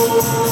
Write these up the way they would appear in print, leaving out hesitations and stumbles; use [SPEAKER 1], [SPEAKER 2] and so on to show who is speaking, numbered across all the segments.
[SPEAKER 1] Oh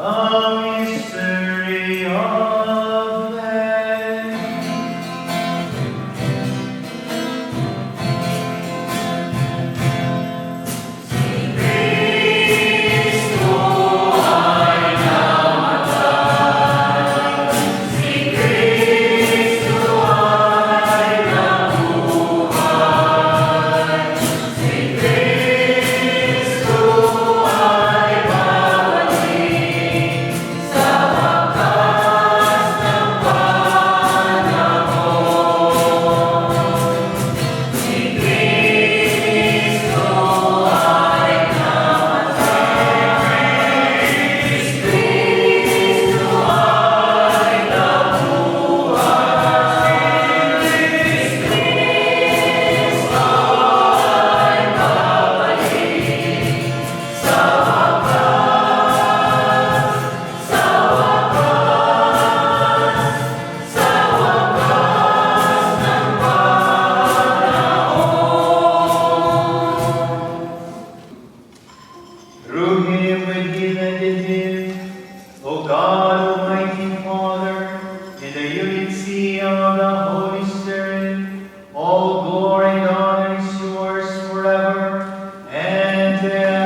[SPEAKER 1] A mystery of faith. Through him, with him, and in him, O God, Almighty Father, in the unity of the Holy Spirit, all glory and honor is yours forever and ever.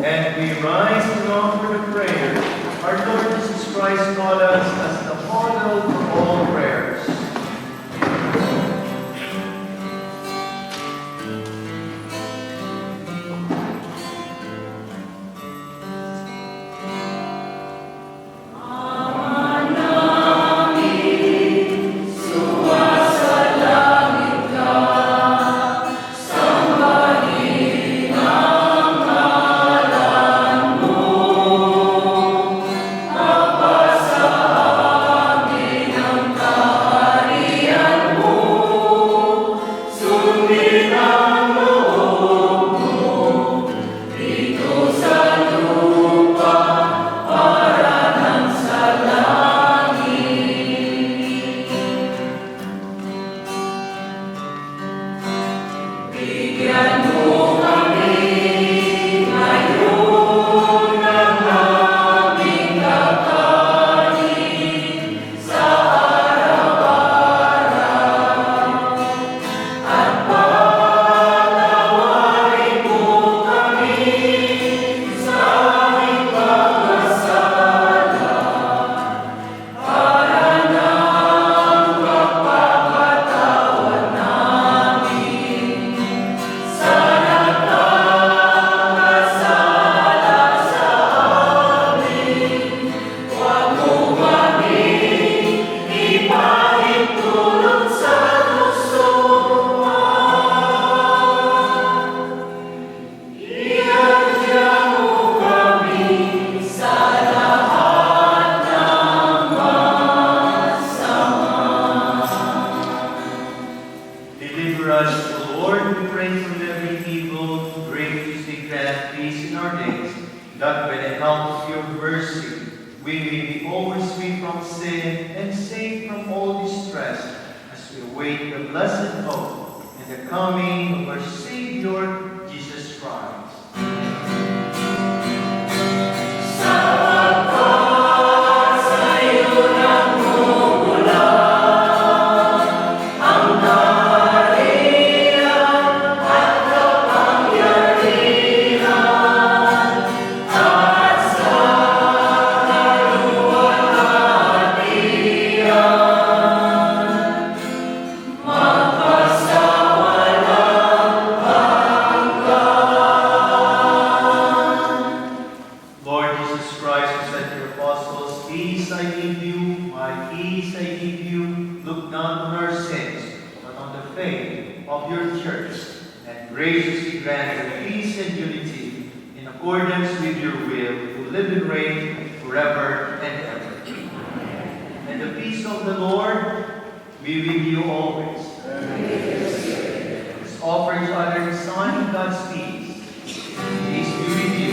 [SPEAKER 1] And we rise to offer the prayer. Our Lord Jesus Christ taught us as the model for all prayers. Deliver us, O Lord, we pray, from every evil. Graciously grant peace in our days, that by the help of your mercy we may be always free from sin and safe from all distress, as we await the blessed hope and the coming of our Savior, Jesus Christ. Peace I give you, look not on our sins, but on the faith of your church, and graciously grant her peace and unity in accordance with your will, who live and reign forever and ever. And the peace of the Lord be with you always. Let's offer each other the sign of God's peace. Peace be with you.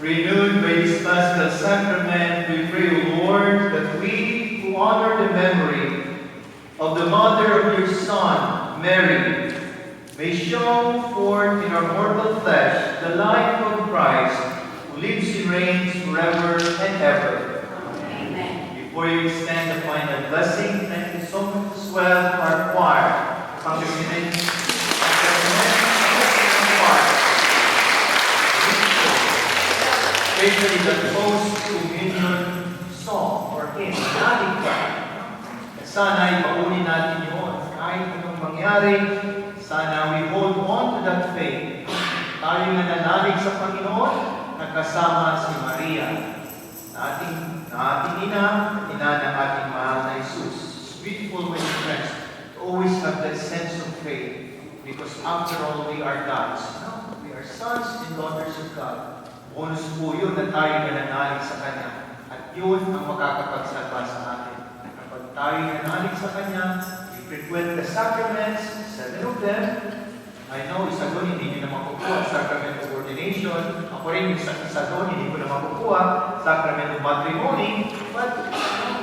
[SPEAKER 1] Renewed by this Paschal Sacrament, we pray, O Lord, that we who honor the memory of the mother of your Son, Mary, may show forth in our mortal flesh the life of Christ, who lives and reigns forever and ever.
[SPEAKER 2] Amen.
[SPEAKER 1] Before you extend the final blessing, thank you so much as well, our choir, Pangasinan, especially the post-communion song or hymn, natin ka. Sana ipaunin natin yun. Kahit anong mangyari, sana we hold on to that faith. Tayo nananalig sa Panginoon, nakasama si Maria, na ating ina ng ating mahal na Jesus. It's beautiful, my friends, to always have that sense of faith, because after all, we are God's. No? We are sons and daughters of God. Bonus po yun na tayo nananalig sa Kanya. At yun ang makakapagsalba sa atin. Kapag tayo nananalig sa Kanya, we frequent the sacraments, 7 of them. I know, isa doon hindi nyo na makukuha, sacrament of ordination. Ako rin, isa doon hindi ko na makukuha, sacrament of matrimony. But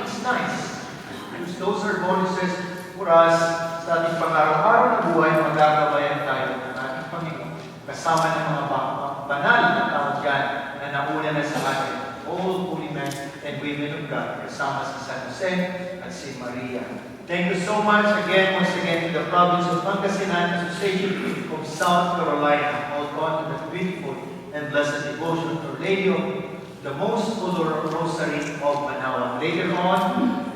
[SPEAKER 1] it's nice. Because those are bonuses for us sa ating pang-araw-araw na buhay, magagabayan tayo ng ating Panginoon. Kasama ng mga banal na tawag dyan na nauna na sa atin. All holy men and women of God, kasama si San Jose at si Maria. Thank you so much again, once again, to the province of Pangasinan Association of South Carolina, all gone to the beautiful and blessed devotion to Our Lady of the Most Holy Rosary of Manaoag. Later on,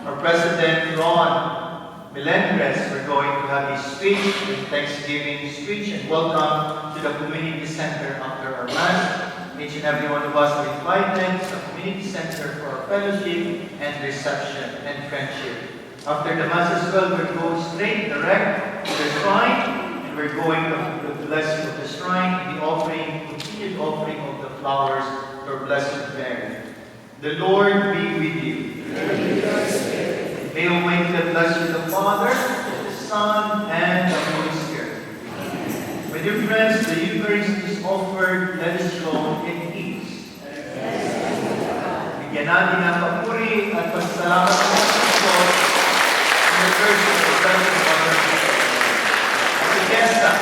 [SPEAKER 1] our President Ron Melendres, we're going to have his speech, and Thanksgiving speech, and welcome to the Community Center after our Mass. Each and every one of us are invited to the Community Center for our fellowship and reception and friendship. After the Mass as well, we're going straight, direct to the shrine, and we're going to the blessing of the shrine, the offering, continued offering of the flowers for Blessed Mary. The Lord be with you. May Almighty God bless you, the Father, the Son, and the Holy Spirit. My dear friends, the Eucharist is offered. Let us go in peace. Bigyan natin ang papuri at pasalamat ng Diyos in the church of the Blessed Mother. At the fiesta,